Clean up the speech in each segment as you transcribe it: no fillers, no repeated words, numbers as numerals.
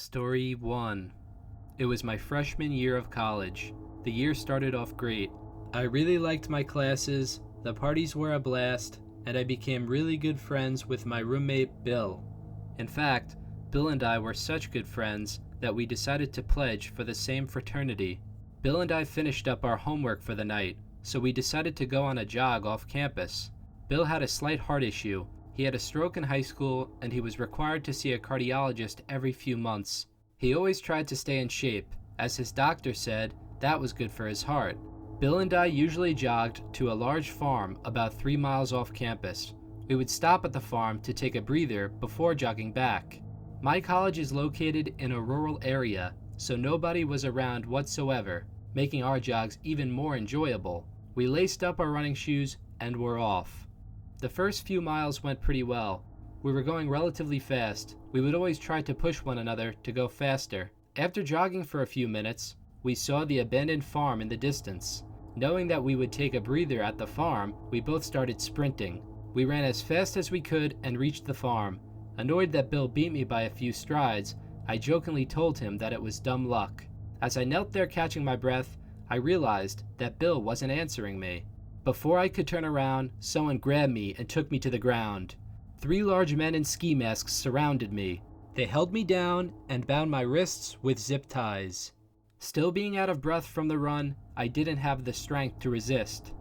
Story 1. It was my freshman year of college. The year started off great. I really liked my classes, the parties were a blast, and I became really good friends with my roommate Bill. In fact, Bill and I were such good friends that we decided to pledge for the same fraternity. Bill and I finished up our homework for the night, so we decided to go on a jog off campus. Bill had a slight heart issue. He had a stroke in high school, and he was required to see a cardiologist every few months. He always tried to stay in shape, as his doctor said that was good for his heart. Bill and I usually jogged to a large farm about 3 miles off campus. We would stop at the farm to take a breather before jogging back. My college is located in a rural area, so nobody was around whatsoever, making our jogs even more enjoyable. We laced up our running shoes and were off. The first few miles went pretty well. We were going relatively fast. We would always try to push one another to go faster. After jogging for a few minutes, we saw the abandoned farm in the distance. Knowing that we would take a breather at the farm, we both started sprinting. We ran as fast as we could and reached the farm. Annoyed that Bill beat me by a few strides, I jokingly told him that it was dumb luck. As I knelt there catching my breath, I realized that Bill wasn't answering me. Before I could turn around, someone grabbed me and took me to the ground. 3 large men in ski masks surrounded me. They held me down and bound my wrists with zip ties. Still being out of breath from the run, I didn't have the strength to resist.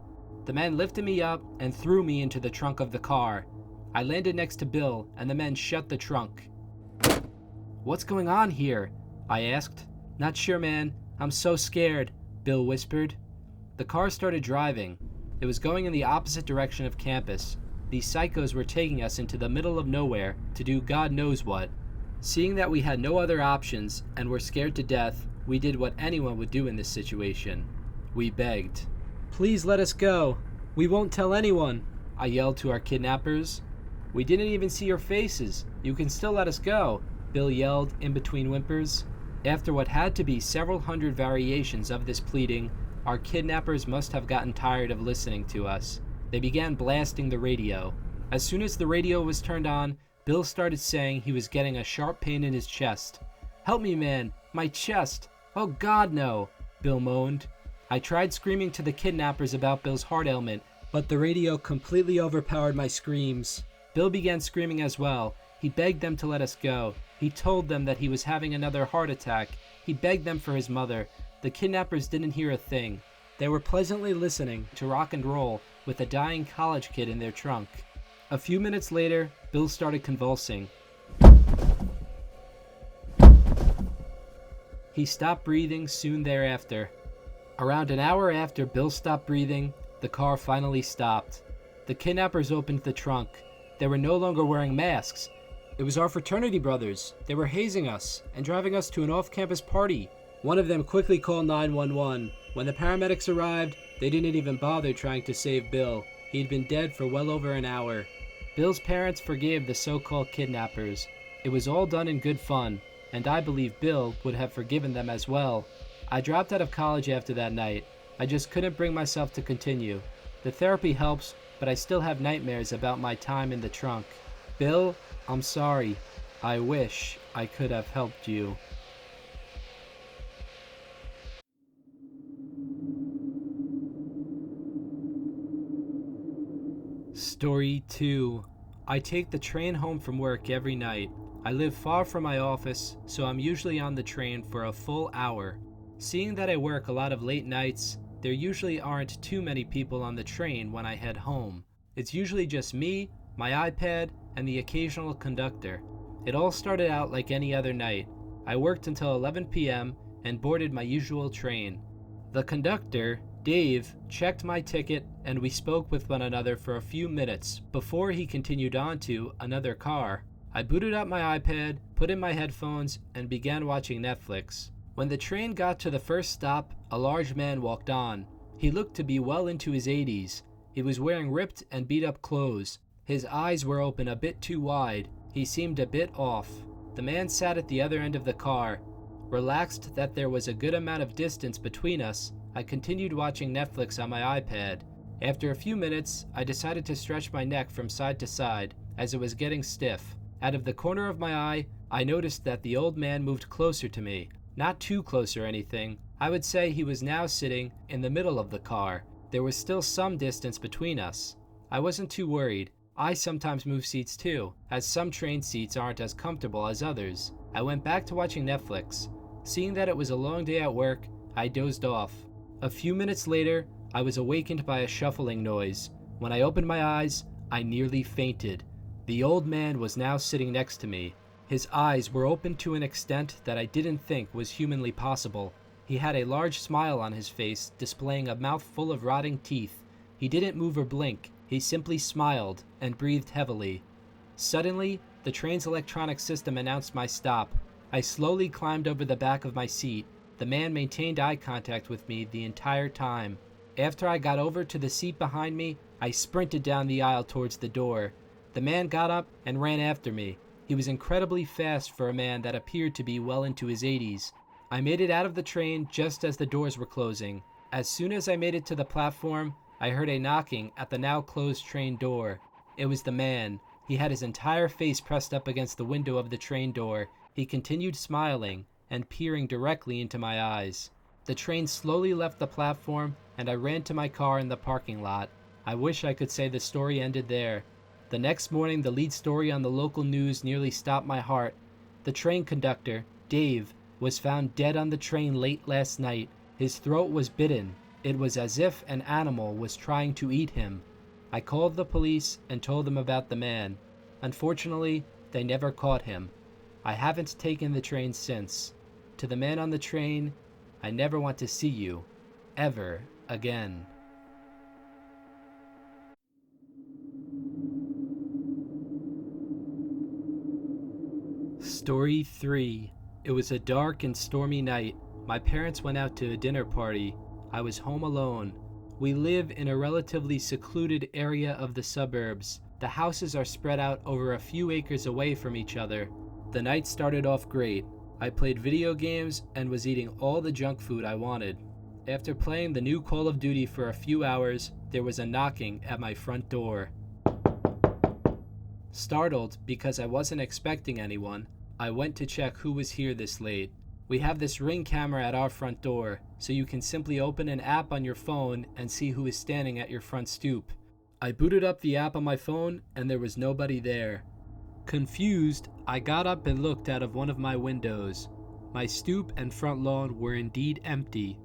The men lifted me up and threw me into the trunk of the car. I landed next to Bill, and the men shut the trunk. "What's going on here?" I asked. "Not sure, man. I'm so scared," Bill whispered. The car started driving. It was going in the opposite direction of campus. These psychos were taking us into the middle of nowhere to do God knows what. Seeing that we had no other options and were scared to death, we did what anyone would do in this situation. We begged. "Please let us go. We won't tell anyone," I yelled to our kidnappers. "We didn't even see your faces. You can still let us go," Bill yelled in between whimpers. After what had to be several hundred variations of this pleading, our kidnappers must have gotten tired of listening to us. They began blasting the radio. As soon as the radio was turned on, Bill started saying he was getting a sharp pain in his chest. "Help me, man, my chest. Oh God, no," Bill moaned. I tried screaming to the kidnappers about Bill's heart ailment, but the radio completely overpowered my screams. Bill began screaming as well. He begged them to let us go. He told them that he was having another heart attack. He begged them for his mother. The kidnappers didn't hear a thing. They were pleasantly listening to rock and roll with a dying college kid in their trunk. A few minutes later, Bill started convulsing. He stopped breathing soon thereafter. Around an hour after Bill stopped breathing, the car finally stopped. The kidnappers opened the trunk. They were no longer wearing masks. It was our fraternity brothers. They were hazing us and driving us to an off-campus party. One of them quickly called 911. When the paramedics arrived, they didn't even bother trying to save Bill. He'd been dead for well over an hour. Bill's parents forgave the so-called kidnappers. It was all done in good fun, and I believe Bill would have forgiven them as well. I dropped out of college after that night. I just couldn't bring myself to continue. The therapy helps, but I still have nightmares about my time in the trunk. Bill, I'm sorry. I wish I could have helped you. Story 2. I take the train home from work every night. I live far from my office, so I'm usually on the train for a full hour. Seeing that I work a lot of late nights, there usually aren't too many people on the train when I head home. It's usually just me, my iPad, and the occasional conductor. It all started out like any other night. I worked until 11 p.m. and boarded my usual train. The conductor, Dave, checked my ticket and we spoke with one another for a few minutes before he continued on to another car. I booted up my iPad, put in my headphones, and began watching Netflix. When the train got to the first stop, a large man walked on. He looked to be well into his 80s. He was wearing ripped and beat up clothes. His eyes were open a bit too wide. He seemed a bit off. The man sat at the other end of the car. Relaxed that there was a good amount of distance between us, I continued watching Netflix on my iPad. After a few minutes, I decided to stretch my neck from side to side, as it was getting stiff. Out of the corner of my eye, I noticed that the old man moved closer to me. Not too close or anything. I would say he was now sitting in the middle of the car. There was still some distance between us. I wasn't too worried. I sometimes move seats too, as some train seats aren't as comfortable as others. I went back to watching Netflix. Seeing that it was a long day at work, I dozed off. A few minutes later, I was awakened by a shuffling noise. When I opened my eyes, I nearly fainted. The old man was now sitting next to me. His eyes were open to an extent that I didn't think was humanly possible. He had a large smile on his face, displaying a mouth full of rotting teeth. He didn't move or blink. He simply smiled and breathed heavily. Suddenly, the train's electronic system announced my stop. I slowly climbed over the back of my seat. The man maintained eye contact with me the entire time. After I got over to the seat behind me, I sprinted down the aisle towards the door. The man got up and ran after me. He was incredibly fast for a man that appeared to be well into his 80s. I made it out of the train just as the doors were closing. As soon as I made it to the platform, I heard a knocking at the now closed train door. It was the man. He had his entire face pressed up against the window of the train door. He continued smiling and peering directly into my eyes. The train slowly left the platform, and I ran to my car in the parking lot. I wish I could say the story ended there. The next morning, the lead story on the local news nearly stopped my heart. The train conductor, Dave, was found dead on the train late last night. His throat was bitten. It was as if an animal was trying to eat him. I called the police and told them about the man. Unfortunately, they never caught him. I haven't taken the train since. To the man on the train, I never want to see you, ever again. Story 3. It was a dark and stormy night. My parents went out to a dinner party. I was home alone. We live in a relatively secluded area of the suburbs. The houses are spread out over a few acres away from each other. The night started off great. I played video games and was eating all the junk food I wanted. After playing the new Call of Duty for a few hours, there was a knocking at my front door. Startled because I wasn't expecting anyone, I went to check who was here this late. We have this Ring camera at our front door, so you can simply open an app on your phone and see who is standing at your front stoop. I booted up the app on my phone and there was nobody there. Confused, I got up and looked out of one of my windows. My stoop and front lawn were indeed empty.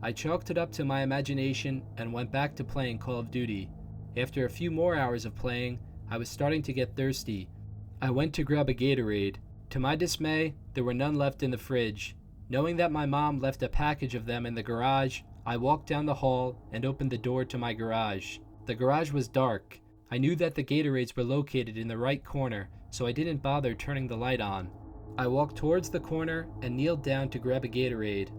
I chalked it up to my imagination and went back to playing Call of Duty. After a few more hours of playing, I was starting to get thirsty. I went to grab a Gatorade. To my dismay, there were none left in the fridge. Knowing that my mom left a package of them in the garage, I walked down the hall and opened the door to my garage. The garage was dark. I knew that the Gatorades were located in the right corner, so I didn't bother turning the light on. I walked towards the corner and kneeled down to grab a Gatorade.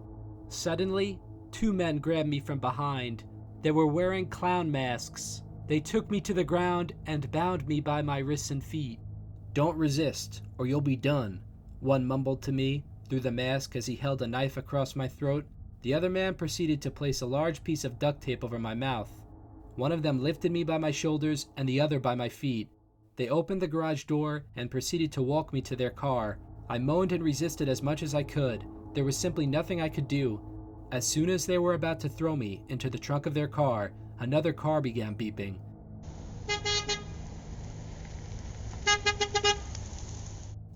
Suddenly, 2 men grabbed me from behind. They were wearing clown masks. They took me to the ground and bound me by my wrists and feet. "Don't resist, or you'll be done," one mumbled to me through the mask as he held a knife across my throat. The other man proceeded to place a large piece of duct tape over my mouth. One of them lifted me by my shoulders and the other by my feet. They opened the garage door and proceeded to walk me to their car. I moaned and resisted as much as I could. There was simply nothing I could do. As soon as they were about to throw me into the trunk of their car, another car began beeping.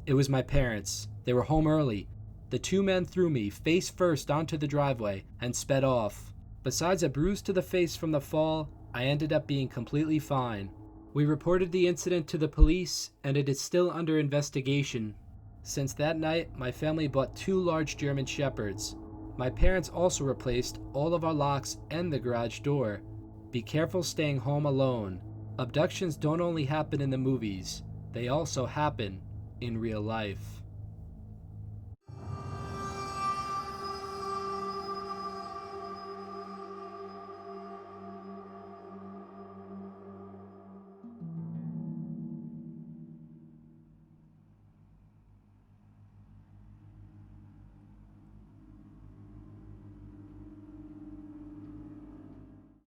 It was my parents. They were home early. The 2 men threw me face first onto the driveway and sped off. Besides a bruise to the face from the fall, I ended up being completely fine. We reported the incident to the police, and it is still under investigation. Since that night, my family bought 2 large German Shepherds. My parents also replaced all of our locks and the garage door. Be careful staying home alone. Abductions don't only happen in the movies, they also happen in real life.